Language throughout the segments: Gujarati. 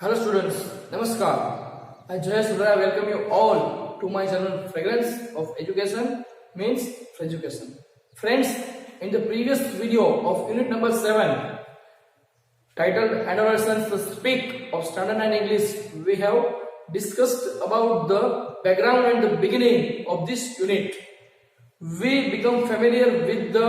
Hello students, Namaskar. I Jayesh Sudhara welcome you all to my channel Fragrance of Education means Education. Friends, in the previous video of unit number 7 titled Adolescents Speak of Standard 9 English, we have discussed about the background and the beginning of this unit. We become familiar with the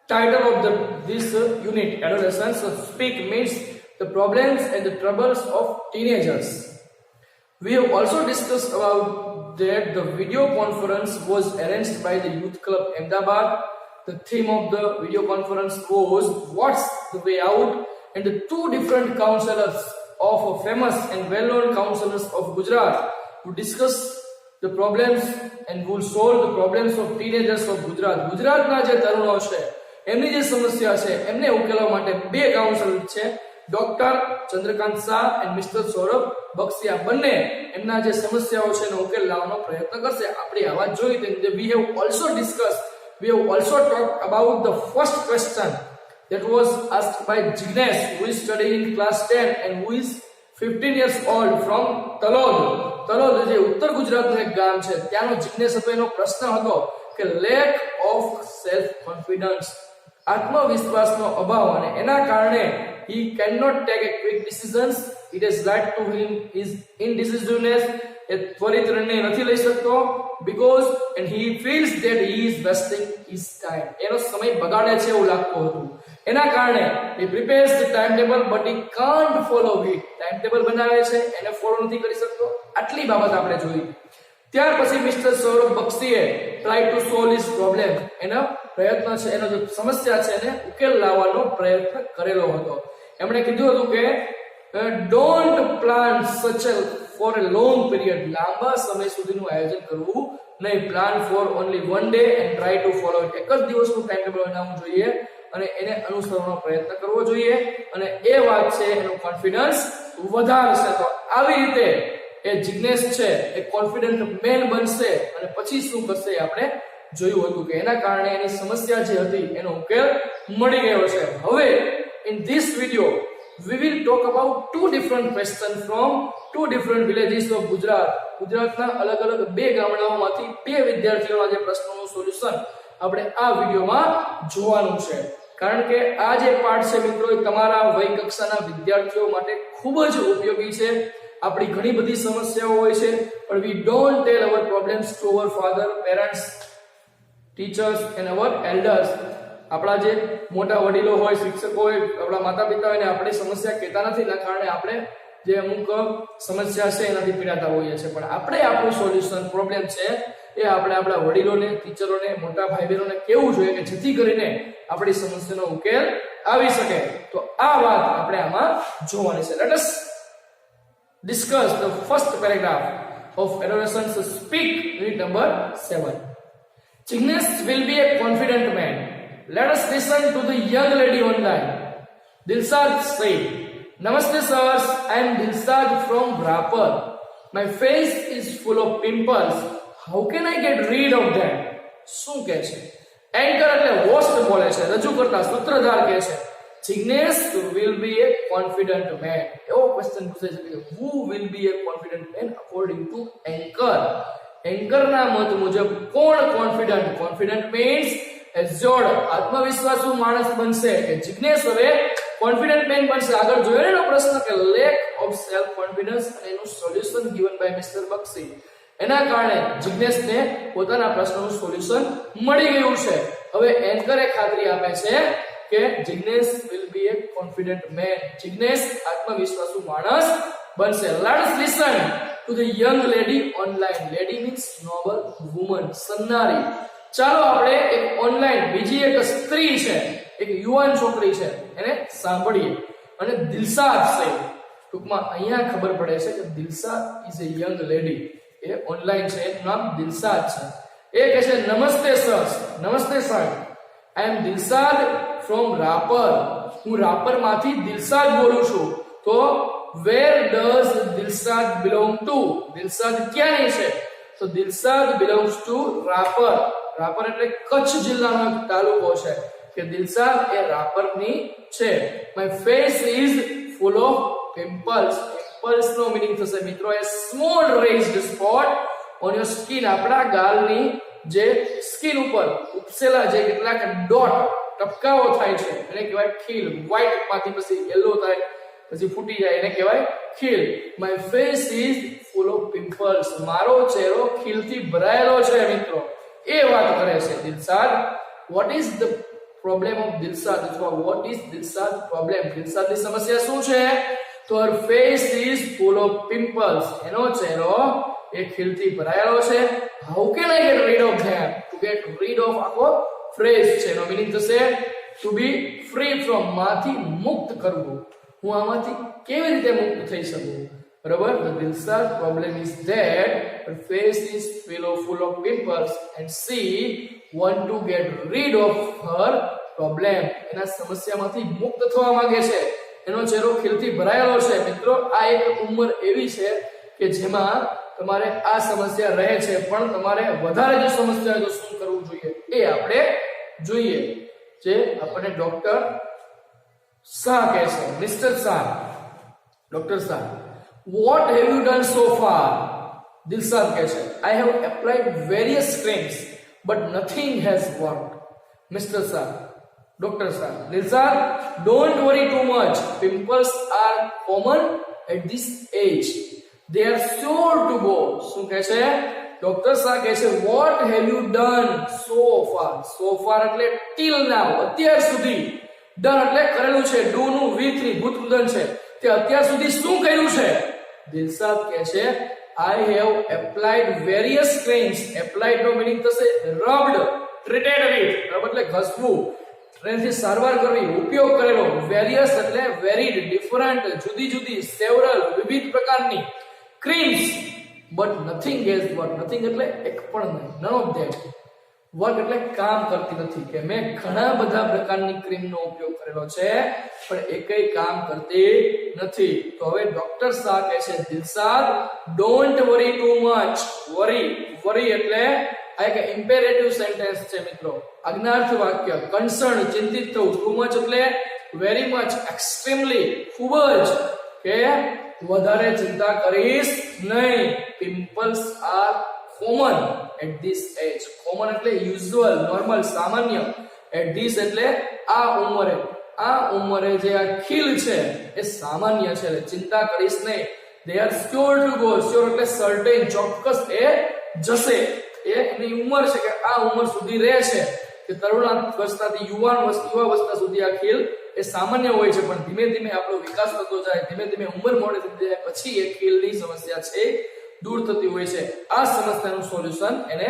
title of this unit, Adolescents Speak means the problems and the troubles of teenagers. We have also discussed about that the video conference was arranged by the Youth Club Ahmedabad. The theme of the video conference was What's the Way Out, and the two different counselors of famous and well-known counselors of Gujarat who discuss the problems and will solve the problems of teenagers of Gujarat. ગુજરાતના જે તરુણો છે એમની જે સમસ્યા છે એમને ઉકેલવા માટે બે કાઉન્સલર છે, ડોક્ટર ચંદ્રકાંત શાહ અને મિસ્ટર સૌરભ બક્ષિયા. બંને એમના જે સમસ્યાઓ છે એનો ઉકેલ લાવવાનો પ્રયત્ન કરશે. આપણે આ વાત જોઈ કે we have also talked about the first question that was asked by Jignesh, who is studying in class 10 and who is 15 years old from Talod જે ઉત્તર ગુજરાતનું એક ગામ છે ત્યાંનો જિગ્નેશ હતો. એનો પ્રશ્ન હતો કે લેક ઓફ સેલ્ફ કોન્ફિડન્સ, આત્મવિશ્વાસનો અભાવ, અને એના કારણે he cannot take a quick decisions. It has led to him his indecisiveness. એ ત્વરિત નિર્ણય નથી લઈ શકતો because and he feels that he is wasting his time. એનો સમય બગાડે છે એવું લાગતું હતું. એના કારણે he prepares the timetable but he can't follow it. Timetable બનાવે છે એને ફોલો નથી કરી શકતો. આટલી બાબત આપણે જોઈ. ત્યાર પછી મિસ્ટર સૌરભ બક્ષીએ try to solve his problem, એનો પ્રયત્ન છે, એનો જે સમસ્યા છે એને ઉકેલ લાવવાનો પ્રયત્ન કરેલો હતો. એમણે કીધું હતું કે don't plan such for a long period, લાંબા સમય સુધીનું આયોજન કરવું નહીં. Plan for only one day and try to follow it. એક જ દિવસનું ટાઈમ ટેબલ બનાવવું જોઈએ અને એને અનુસરવાનો પ્રયત્ન કરવો જોઈએ, અને એ વાત છે એનું કોન્ફિડન્સ વધારશે. તો આવી રીતે એ જિગ્નેશ છે એ કોન્ફિડન્ટ મેન બનશે અને પછી શું કરશે આપણે જોયું હતું કે એના કારણે એની સમસ્યા જે હતી એનો ઉકેલ મળી ગયો છે. હવે in this video we will talk about two different questions from two different villages of Gujarat. ગુજરાતના અલગ અલગ બે ગામડાઓમાંથી બે વિદ્યાર્થીઓના જે પ્રશ્નોનું સોલ્યુશન આપણે આ વિડિયોમાં જોવાનું છે. કારણ કે આ જે પાઠ છે મિત્રો એ તમારા વય કક્ષાના વિદ્યાર્થીઓ માટે ખૂબ જ ઉપયોગી છે. આપણી ઘણી બધી સમસ્યાઓ હોય છે પણ we don't tell our problems to our father, parents, teachers and our elders. આપણા જે મોટા વડીલો હોય, શિક્ષકો હોય, આપણા માતા પિતા હોય ને આપણી સમસ્યા કહેતા નથી. એના કારણે આપણે જે અમુક સમસ્યા છે એનાથી પીડાતા હોઈએ છીએ, પણ આપણે આપણું સોલ્યુશન પ્રોબ્લેમ છે એ આપણે આપણા વડીલોને, ટીચરોને, મોટા ભાઈ બહેનોને કહેવું જોઈએ કે જેથી કરીને આપણી સમસ્યાનો ઉકેલ આવી શકે. તો આ વાત આપણે આમાં જોવાની છે. Let us discuss the first paragraph of Adolescents Speak, unit number 7. Jignesh will be a confident man. Let us listen to the young lady online. Dilshad said, Namaste sirs, I am Dilshad from Rapar. My face is full of pimples. How can I get rid of them? શું કહે છે? એન્કર એટલે હોસ્ટ બોલે છે, રજૂ કરતા સૂત્રધાર કહે છે Jignesh will be a confident man. એવો ક્વેશ્ચન પૂછે છે કે who will be a confident man according to anchor. એન્કરના મત મુજબ કોણ કોન્ફિડન્ટ means assured, આત્મવિશ્વાસુ માણસ બનશે. કે જિગ્નેશ હવે કોન્ફિડન્ટ મેન બનશે. આગળ જોયો ને પ્રશ્ન કે લેક ઓફ સેલ્ફ કોન્ફિડન્સ અને એનું સોલ્યુશન given by મિસ્ટર બક્ષી. એના કારણે જિગ્નેશને પોતાના પ્રશ્નનું સોલ્યુશન મળી ગયું છે. હવે એન્કરે ખાતરી આપે છે કે Jignesh will be a confident man. Jignesh આત્મવિશ્વાસુ માણસ બનશે. Let's listen to the young lady online. Lady means noble woman, સન્નારી. ચાલો આપણે એક ઓનલાઈન બીજી એક સ્ત્રી છે, એક યુવાન છોકરી છે, એને સાંભળીએ. અને દિલશાદ છે, ટૂંકમાં અહીંયા ખબર પડે છે કે Dilshad is a young lady. A online છે, એનું નામ દિલશાદ છે. એ કહે છે નમસ્તે sir. I am Dilshad from Rapar. હું રાપર માંથી દિલશાદ બોલું છું. તો where does Dilshad belong to? Dilshad ક્યાંની છે? તો Dilshad belongs to Rapar. Rapar એટલે કચ્છ જિલ્લાનો એક તાલુકો છે કે દિલશાદ એ રાપરની છે. My face is full of pimples. Pimples નો મીનિંગ થશે મિત્રો a small raised spot on your skin. આપણા ગાલની જે સ્કિન ઉપર ઉપસેલા જે કેટલાક ડોટ ટપકાઓ થાય છે એને કહેવાય ખીલ. વ્હાઈટ માંથી પછી યલો થાય પછી ફૂટી જાય એને કહેવાય ખીલ. My face is full of pimples. મારો ચહેરો ખીલથી ભરાયેલો છે મિત્રો. એ વાત કરે છે Dilshad. What is the problem of Dilshad? અથવા what is Dilshad problem? દિલશાદની સમસ્યા શું છે? તો her face is full of pimples. એનો ચહેરો એ ખીલથી ભરાયેલો છે. How can I get rid of them? To get rid of આખો ફ્રેઝ છે. એનો મીનિંગ થશે to be free from. માંથી મુક્ત કરવું. હું આમાંથી કેવી રીતે મુક્ત થઈ શકું? બરાબર. The Dilshad problem is that her face is full of pimples and she want to get rid of her problem. એના સમસ્યામાંથી મુક્ત થવા માંગે છે. એનો ચહેરો ખીલથી ભરાયેલો છે. મિત્રો આ એક ઉંમર એવી છે કે જેમાં તમારે આ સમસ્યા રહે છે, પણ તમારે વધારે જો સમસ્યા હોય તો શું કરવું જોઈએ એ આપણે જોઈએ. જે આપણને ડોક્ટર શાહ કહે છે, mister Shah, doctor Shah, what have you done so far? Dilshad કહે છે, I have applied various creams but nothing has worked. Mr. Shah, Dr. Shah, Dilshad, don't worry too much. Pimples are common at this age. They are sure to go. શું કહે છે? ડોક્ટર શાહ કહે છે, what have you done so far? So far એટલે till now, અત્યાર સુધી. done એટલે કરેલું છે. do નું v3 ભૂતપૂર્વ છે. તે અત્યાર સુધી શું કર્યું છે? દિલશાદ કહે છે, I have applied various creams. Applied no meaning થશે rubbed, treated with. રબ એટલે ઘસવું, એનાથી સારવાર કરવી, ઉપયોગ કરેલો. વેરિયસ એટલે વેરીડ, ડિફરન્ટ, જુદી જુદી, સેવરલ, વિવિધ પ્રકારની creams. But nothing has work. Nothing એટલે એક પણ નહીં, નન ઓફ ધેટ. વર્ક એટલે કામ કરતી નથી. કે મેં ઘણા બધા પ્રકારની ક્રીમનો ઉપયોગ કરેલો છે પણ એકેય કામ કરતી નથી. તો હવે ડોક્ટર શાહ કહે છે, Dilshad, don't worry too much. Worry એટલે આ એક ઇમ્પેરેટિવ સેન્ટેન્સ છે મિત્રો, આજ્ઞાર્થ વાક્ય. કન્સર્ન, ચિંતિત થવું. ટુ મચ એટલે વેરી મચ, એક્સ્ટ્રીમલી, ખૂબ જ, કે વધારે ચિંતા કરીશ નહીં. Pimples are common at this age. Common એટલે યુઝ્યુઅલ, નોર્મલ, સામાન્ય. એટ ધીસ એટલે આ ઉંમરે. આ ઉંમરે જે આ ખીલ છે એ સામાન્ય છે, એટલે ચિંતા કરીશ નહીં. they are sure to go. sure એટલે સર્ટેન, ચોક્કસ એ જશે. એની ઉંમર છે કે આ ઉંમર સુધી રહે છે, કે તરુણાવસ્થાથી યુવાવસ્થા સુધી આ ખીલ એ સામાન્ય હોય છે, પણ ધીમે ધીમે આપણો વિકાસ થતો જાય, ધીમે ધીમે ઉંમર મોડી થતી જાય, પછી એ ખીલની સમસ્યા છે દૂર થતી હોય છે. આ સમસ્યાનું સોલ્યુશન એને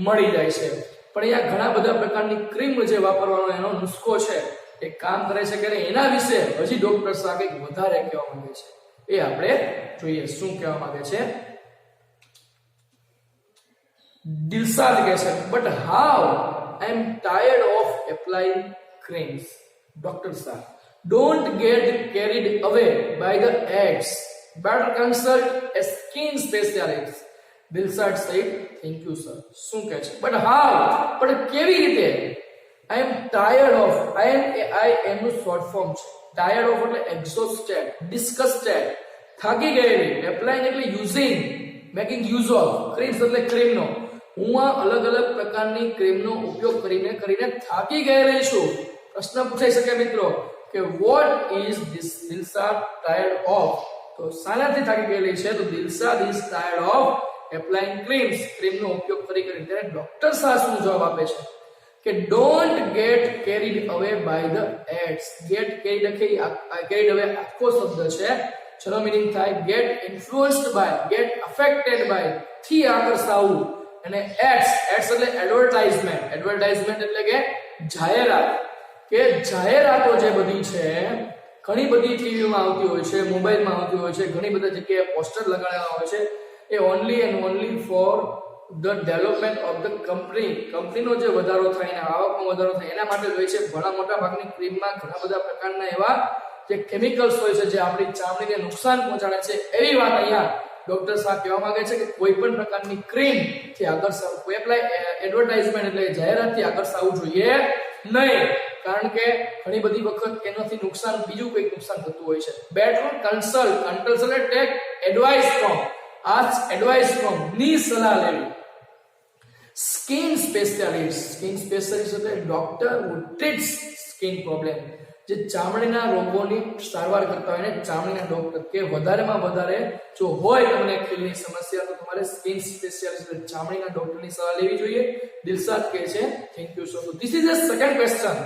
મળી જાય છે. પણ અહીંયા ઘણા બધા પ્રકારની ક્રીમ જે વાપરવાનો એનો નુસ્ખો છે એ કામ કરે છે કે નહીં એના વિશે હજી ડોક્ટર શાહ કંઈક વધારે કહેવા માંગે છે. એ આપણે જોઈએ શું કહેવા માંગે છે. દિલશાદ કહે છે, but how? I am tired of applying creams. Dr. Shah, don't get carried away by the ads. Better consult a skin specialist. Dilshad said, thank you sir. શું કહે છે? but how? પણ કેવી રીતે? I am tired of. I am નું short form છે. tired of એટલે exhausted, disgusted, થાકી ગયેલી. applying એટલે using, making use of. creams એટલે ક્રીમ નો. હું આ અલગ અલગ પ્રકારની ક્રીમનો ઉપયોગ કરીને થાકી ગયેલી છું. પ્રશ્ન પૂછાઈ શકે મિત્રો કે what is this Dilshad tired of? તો શાનાથી થાકી ગયેલી છે? તો Dilshad is tired of applying creams. ક્રીમનો ઉપયોગ કરીને. ત્યારે ડોક્ટર શાહ શું જવાબ આપે છે કે don't get carried away by the ads. get carried away આખો શબ્દ છે, જેનો મીનિંગ થાય get influenced by, get affected by, થી આકર્ષાવું. અને એડ્સ એટલે એડવર્ટાઇઝમેન્ટ એટલે કે જાહેરાત. કે જાહેરાતો જે બધી છે ઘણી બધી ટીવીમાં આવતી હોય છે, મોબાઈલમાં આવતી હોય છે, ઘણી બધા જગ્યાએ પોસ્ટર લગાડેલા હોય છે. એ only and only for the development of the કંપનીનો જે વધારો થાય અને આવકમાં વધારો થાય એના માટે હોય છે. ઘણા મોટા ભાગની ક્રીમમાં ઘણા બધા પ્રકારના એવા જે કેમિકલ્સ હોય છે જે આપણી ચામડીને નુકસાન પહોંચાડે છે. એવી વાત અહીંયા ડોક્ટર શાહ કહેવા માંગે છે કે કોઈ પણ પ્રકારની ક્રીમ થી આકર્ષાવું, કોઈ એડવર્ટાઇઝમેન્ટ એટલે જાહેરાતથી આકર્ષાવું જોઈએ નહીં. કારણ કે ઘણી બધી વખત એનાથી નુકસાન બીજું કંઈક નુકસાન થતું હોય છે. બેટર કન્સલ્ટ એટલે take advice from, ask advice from, ની સલાહ લેવી. સ્કિન સ્પેશિયાલિસ્ટ એટલે doctor who treats skin problem, જે ચામડીના રોગોની સારવાર કરતા હોય ને ચામડીના ડોક્ટર, કે વધારેમાં વધારે જો હોય તમને ખીલની સમસ્યા તો તમારે સ્કિન સ્પેશિયાલિસ્ટ એટલે ચામડીના ડોક્ટરની સલાહ લેવી જોઈએ. દિલશાદ કહે છે thank you so much. This is the second question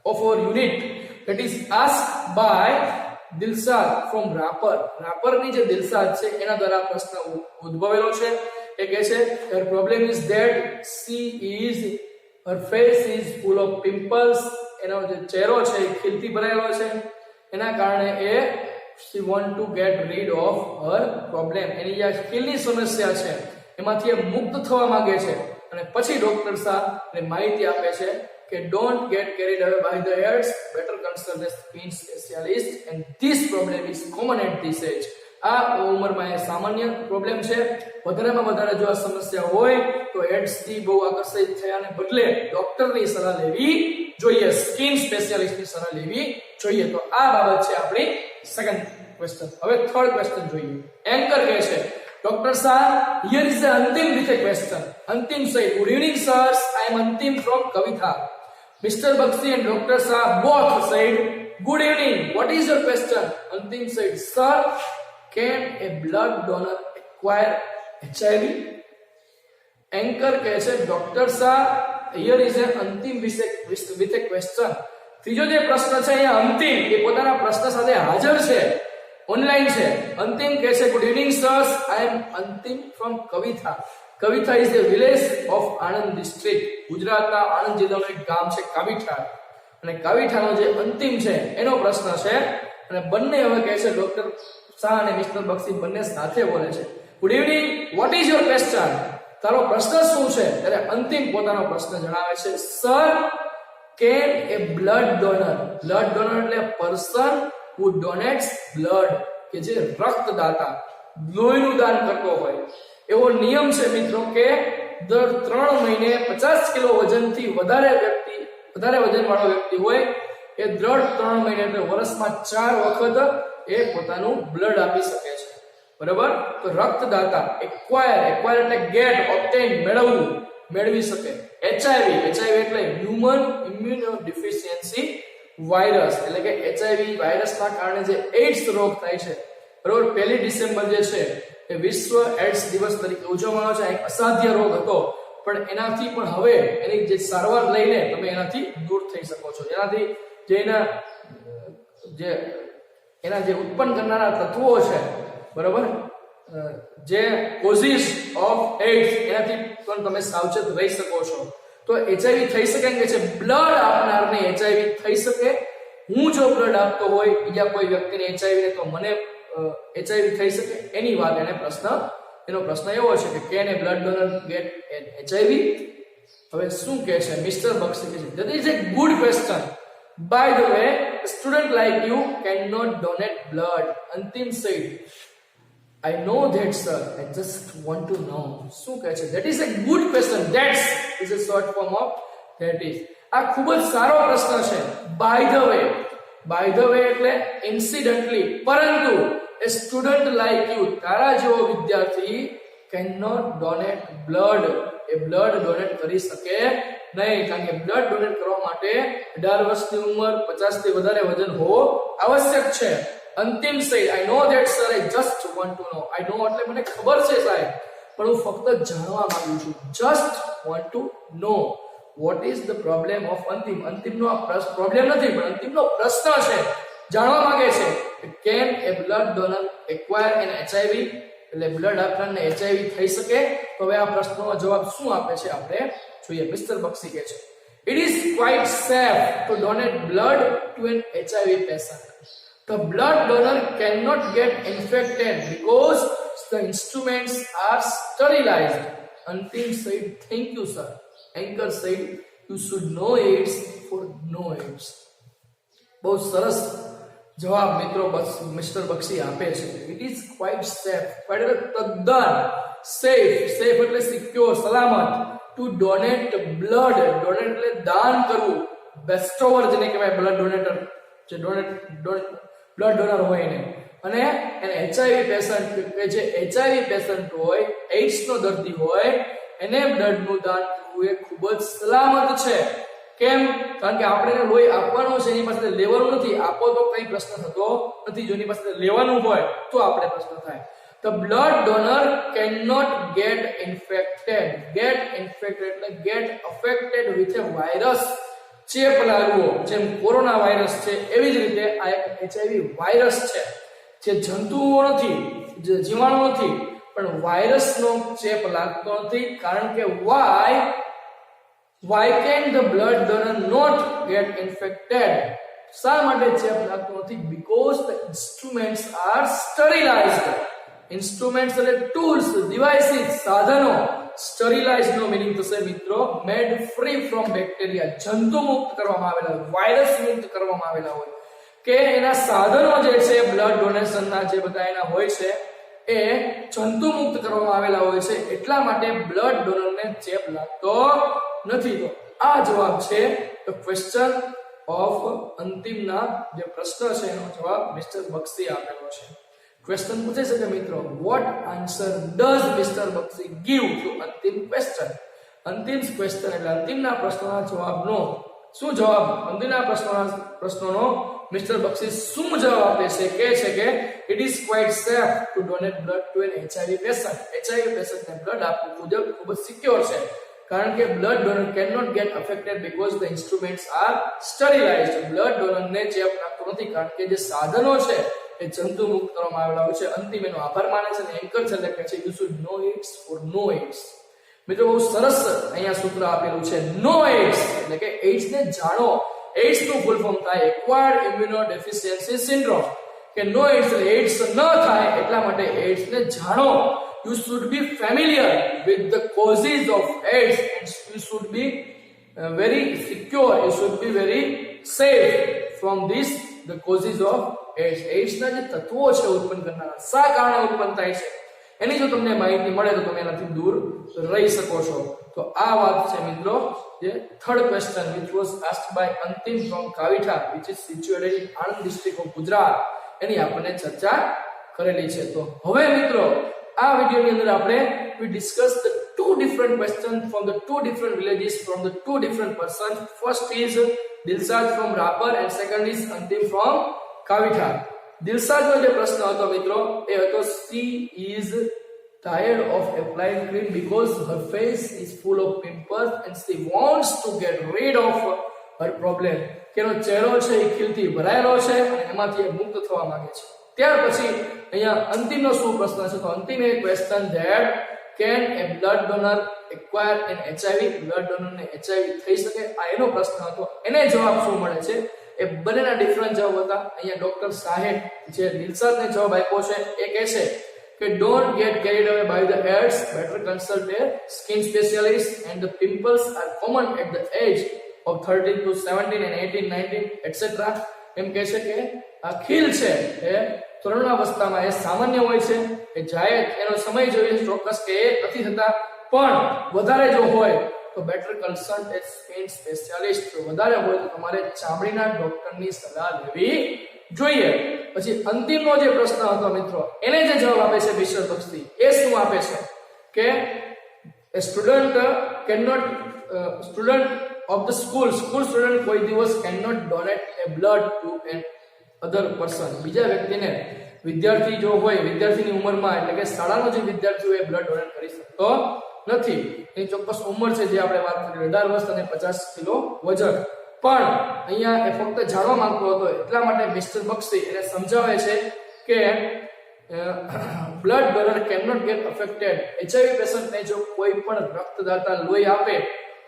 of our unit that is asked by Dilshad from રાપરની જે દિલશાદ છે એના દ્વારા પ્રશ્ન ઉદ્ભવેલો છે. એ કહે છે her problem is that her face is full of pimples, એનો જે ચહેરો છે એ ખીલથી ભરાયેલો છે, એના કારણે એ she want to get rid of her problem, એની જે ખીલની સમસ્યા છે એમાંથી એ મુક્ત થવા માંગે છે. અને પછી ડોક્ટર સાહેબ માહિતી આપે છે કે don't get carried away by the heads, better consult a skin specialist and this problem is common at this age. આ ઉંમરમાં એ સામાન્ય પ્રોબ્લેમ છે. વધારેમાં વધારે જો આ સમસ્યા હોય તો હેડ્સ થી બહુ આકર્ષિત થયાને બદલે ડોક્ટરની સલાહ લેવી જોઈએ, સ્કિન સ્પેશિયાલિસ્ટની સલાહ લેવી જોઈએ. તો આ બાબત છે આપણી સેકન્ડ ક્વેશ્ચન. હવે થર્ડ ક્વેશ્ચન જોઈએ. એન્કર કહે છે ડોક્ટર સાહેબ હિયર ઇઝ ધ અંતિમ વિથ એ ક્વેશ્ચન. અંતિમ સાહેબ ગુડ ઇવનિંગ સર્સ, આઈ એમ અંતિમ from Kavita. Mister Bakshi and Dr. Shah both said good evening, what is your question? Antim said sir, can a blood donor acquire HIV? Anchor કહે છે doctor Shah here is a અંતિમ with a question. ત્રીજો જે પ્રશ્ન છે અહીંયા અંતિમ એ પોતાના પ્રશ્ન સાથે હાજર છે, ઓનલાઈન છે. અંતિમ કહે છે ગુડ ઇવનિંગ સર્સ, આઈ એમ અંતિમ from Kavita. Kavita is the village of Anand district. ગુજરાતના આણંદ જિલ્લાનું એક ગામ છે કાવીઠા, અને કાવીઠાનો જે અંતિમ છે એનો પ્રશ્ન છે. અને બંને હવે કહે છે ડોક્ટર શાહ અને મિસ્ટર બક્ષી બંને સાથે બોલે છે good evening, what is your question? તારો પ્રશ્ન શું છે? ત્યારે અંતિમ પોતાનો પ્રશ્ન જણાવે છે sir, can a blood donor એટલે પર્સન who donates blood, કે જે રક્તદાતા લોહીનું દાન કરતો હોય. એવો નિયમ છે મિત્રો કે દર 3 મહિને 50 કિલો વજનથી વધારે વજન વાળો વ્યક્તિ હોય એ દર 3 મહિને એટલે વર્ષમાં 4 વખત એ પોતાનું બ્લડ આપી શકે છે. બરાબર? તો રક્તદાતા એક્વાયર એટલે ગેટ, ઓબ્ટેન મેળવી શકે. HIV એટલે હ્યુમન ઇમ્યુનો ડિફિશિયન્સી વાયરસ, એટલે કે HIV વાયરસના કારણે જે એઇડ્સ રોગ થાય છે. બરાબર? 1 ડિસેમ્બર જે છે એ વિશ્વ એઇડ્સ દિવસ તરીકે ઉજવવામાં આવે છે. એક અસાધ્ય રોગ હતો, પણ એનાથી પણ હવે એની જે સારવાર લઈને તમે એનાથી દૂર થઈ શકો છો. એનાથી એના જે ઉત્પન્ન કરનારા તત્વો છે, બરાબર, જે કોઝિસ ઓફ એઇડ્સ, એનાથી પણ તમે સાવચેત રહી શકો છો. તો HIV થઈ શકે કે છે બ્લડ આપનારને HIV થઈ શકે. હું જો બ્લડ આપતો હોય બીજા કોઈ વ્યક્તિને HIV ને, તો મને HIV થઈ શકે. એની વાત એનો પ્રશ્ન એવો છે કે can a blood donor get an HIV? હવે શું કહે છે મિસ્ટર બક્ષી કહે છે that is a good question. By the way, a student like you cannot donate blood. Antim said I know that sir, I just want to know. શું કહે છે? that is a good question. That is a short form of that is. આ ખૂબ જ સારો પ્રશ્ન છે. by the way એટલે incidentally, પરંતુ a student like you, તારા જેવો વિદ્યાર્થી cannot donate blood, એ બ્લડ ડોનેટ કરી શકે નહીં. કારણ કે બ્લડ ડોનેટ કરવા માટે 18 વર્ષની ઉંમર, 50 થી વધારે વજન હોવો આવશ્યક છે. અંતિમ said I know that sir, I just want to know. I know એટલે મને ખબર છે સાહેબ, પણ હું ફક્ત જાણવા માંગુ છું. just want to know what is the problem of અંતિમ. અંતિમનો આ પ્રોબ્લેમ નથી, પણ અંતિમનો પ્રશ્ન છે, જાણવા માંગે છે કે can a blood donor acquire an HIV? એટલે બ્લડ આપનારને HIV થઈ શકે? તો હવે આ પ્રશ્નનો જવાબ શું આપે છે આપણે જોઈએ. મિસ્ટર બક્ષી કહે છે it is quite safe to donate blood to an HIV patient. The blood donor cannot get infected because the instruments are sterilized. Antim said thank you sir. Anchor said you should know AIDS for no AIDS. બહુ સરસ જવાબ મિત્રો મિસ્ટર બક્ષી આપે છે. It is quite safe. Quite એટલે તદ્દન સેફ એટલે સિક્યોર, સલામત. ટુ ડોનેટ બ્લડ એટલે દાન કરવું, બેસ્ટોવર જેને કહેવાય બ્લડ ડોનેટર, જે બ્લડ ડોનર હોય એને, અને HIV પેશન્ટ કે જે HIV પેશન્ટ હોય, એઇડ્સ નો દર્દી હોય, એને બ્લડ નું દાન કરવું એ ખૂબ જ સલામત છે. કેમ? કારણ કે આપણે એને લોહી આપવાનું છે, એની પાસે લેવાનું નથી. આપો તો કઈ પ્રશ્ન થતો નથી, જો એની પાસે લેવાનું હોય તો આપણે પ્રશ્ન થાય. The blood donor cannot get infected. Get infected એટલે get affected with a virus. ચેપ લાગવો, જેમ કોરોના વાયરસ છે એવી જ રીતે આ એક HIV વાયરસ છે, જે જંતુઓ નથી, જે જીવાણુ નથી, પણ વાયરસનો ચેપ લાગતો નથી. કારણ કે why can the blood donor not get infected? શા માટે ચેપ લાગતો નથી? Because the instruments are sterilized. Instruments એટલે tools, devices, સાધનો. Sterilized નો meaning થશે મિત્રો made free from bacteria, જંતુ મુક્ત કરવામાં આવેલા હોય, વાયરસ મુક્ત કરવામાં આવેલા હોય. કે એના સાધનો જે છે બ્લડ ડોનેશન ના જે બધા એના હોય છે એ જંતુ મુક્ત કરવામાં આવેલા હોય છે, એટલા માટે બ્લડ ડોનર ને ચેપ લાગતો નથી. તો આ જવાબ છે ધ ક્વેશ્ચન ઓફ અંતિમના જે પ્રશ્ન છે એનો જવાબ મિસ્ટર બક્ષી આપેલો છે. ક્વેશ્ચન પૂછે છે કે મિત્રો what answer does Mr. Bakshi give to અંતિમ ક્વેશ્ચન? અંતિમ ક્વેશ્ચન એટલે અંતિમના પ્રશ્નના જવાબનો શું જવાબ, અંતિમના પ્રશ્નોનો મિસ્ટર બક્ષી શું જવાબ આપે છે? કહે છે કે it is quite safe to donate blood to an HIV patient. HIV patient ને બ્લડ આપવું ખૂબ જ સિક્યોર છે, કારણ કે blood donor cannot get affected because the instruments are sterilized. Blood donor ને ચેપ લાગતો નથી, કારણ કે જે સાધનો છે એ જંતુ મુક્ત કરવામાં આવેલા હોય છે. અંતિમ એનો આભાર માને છે અને એન્કર છે એટલે કહે છે you should know AIDS for no AIDS. મિત્રો બહુ સરસ અહીંયા સૂત્ર આપેલું છે, નો AIDS એટલે કે AIDS ને જાણો. AIDS નું ફૂલ ફોર્મ થાય એક્વાયર્ડ ઇમ્યુનોડેફિશિયન્સી સિન્ડ્રોમ, કે નો AIDS એટલે AIDS ન થાય, એટલા માટે AIDS ને જાણો. You should be familiar with the causes of AIDS and you should be very secure, you should be very safe from the causes of AIDS. AIDS ના જે તત્વો છે ઉત્પન્ન કરનારા, શા કારણે ઉત્પન્ન થાય છે, એની જો તમને માહિતી મળે તો તમે એનાથી દૂર રહી શકો છો. તો આ વાત છે મિત્રો જે third question which was asked by અંતિમ from Kavitha which is situated in Anand district of Gujarat, એની આપણે ચર્ચા કરેલી છે. તો હવે મિત્રો આ વિડિયોની અંદર આપણે we discussed the two different questions from the two different villages from the two different persons. First is Dilshad from Rapar and second is Antim from Kavitha. Dilshad નો જે પ્રશ્ન હતો મિત્રો એ હતો she is tired of applying cream because her face is full of pimples and she wants to get rid of her problem. કે એનો ચહેરો છે એ ખીલથી ભરાયેલો છે અને એમાંથી એ મુક્ત થવા માંગે છે. ત્યાર પછી અહીંયા અંતિમનો શું પ્રશ્ન છે? તો અંતિમ a question that can a blood donor acquire an HIV, blood donor ને HIV થઈ શકે, આ એનો પ્રશ્ન હતો. એને જવાબ શું મળે છે? એ બંનેના ડિફરન્ટ જવાબ હતા. અહીંયા ડોક્ટર સાહેબ જે દિલશાદને જવાબ આપ્યો છે એ કહે છે કે don't get carried away by the AIDS, better consult a skin specialist and the pimples are common at the age of 13 to 17 and 18, 19 etc. એમ કહે છે કે આ ખીલ છે એ તરુણાવસ્થામાં એ સામાન્ય હોય છે, એ જાય એનો સમય જોઈએ ચોક્કસ કે એ નથી થતા, પણ વધારે જો હોય તો better consult a skin specialist, વધારે હોય તો તમારે ચામડીના ડોક્ટરની સલાહ લેવી જોઈએ. પછી અંતિમનો જે પ્રશ્ન હતો મિત્રો એને જે જવાબ આપે છે મિસ્ટર બક્ષી એ શું આપે છે કે a student of the school student કોઈ દિવસ cannot donate a blood to an other person. બીજા વ્યક્તિને, વિદ્યાર્થી જો હોય, વિદ્યાર્થીની ઉંમરમાં એટલે કે શાળાનો જે વિદ્યાર્થી હોય બ્લડ ડોનેટ કરી શકતો નથી. એની ચોક્કસ ઉંમર છે જે આપણે વાત કરી 18 વર્ષ અને 50 કિલો વજન. પણ અહીંયા એ ફક્ત જાણવા માંગતો હતો, એટલા માટે મિસ્ટર બક્ષી એને સમજાવે છે કે blood donor cannot get affected. HIV પેશન્ટને જો કોઈ પણ રક્તદાતા લોહી આપે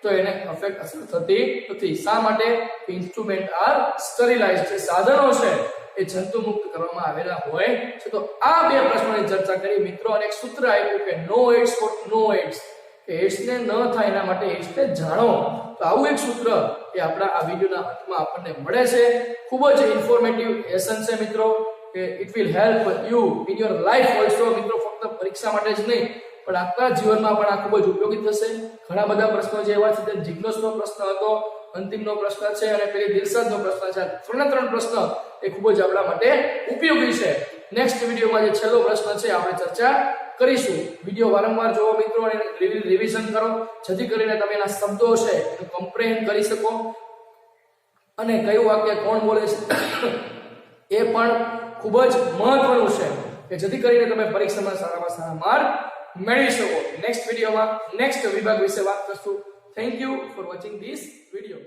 તો એને અફેક્ટ અસર થતી નથી. શા માટે? ઇન્સ્ટ્રુમેન્ટ આર સ્ટરીલાઇઝ્ડ, જે સાધનો છે એ જંતુ મુક્ત કરવામાં આવેલા હોય છે. તો આ બે પ્રશ્નોની ચર્ચા કરી મિત્રો, અને એક સૂત્ર આપ્યું કે નો એડ્સ ફોર નો એડ્સ, કે એડ્સ ને ન થાય એના માટે એડ્સ ને જાણો. તો આવું એક સૂત્ર એ આપણા આ વિડિયોના અંતમાં આપણને મળે છે. ખૂબ જ ઇન્ફોર્મેટિવ લેસન છે મિત્રો, કે it will help you in your life also. મિત્રો ફક્ત પરીક્ષા માટે જ નહીં પણ આખા જીવનમાં પણ આ ખૂબ જ ઉપયોગી થશે. ઘણા બધા પ્રશ્નો જે એવા છે, જિજ્ઞાસનો પ્રશ્ન હતો, અંતિમનો પ્રશ્ન છે અને પેલી દિલશાદનો પ્રશ્ન છે. ત્રણ પ્રશ્ન એ ખૂબ જ આપણા માટે ઉપયોગી છે. નેક્સ્ટ વિડીયોમાં જે છેલ્લો પ્રશ્ન છે આપણે ચર્ચા કરીશું. વિડીયો વારંવાર જોવો મિત્રો અને રિવિઝન કરો જેથી કરીને તમે એના શબ્દો છે એને કોમ્પ્રિહેન્ડ કરી શકો અને કયું વાક્ય કોણ બોલે છે એ પણ ખૂબ જ મહત્વનું છે કે જેથી કરીને તમે પરીક્ષામાં સારામાં સારા માર્ક મેળવી શકો. નેક્સ્ટ વિડીયોમાં નેક્સ્ટ વિભાગ વિશે વાત કરશું. Thank you for watching this video.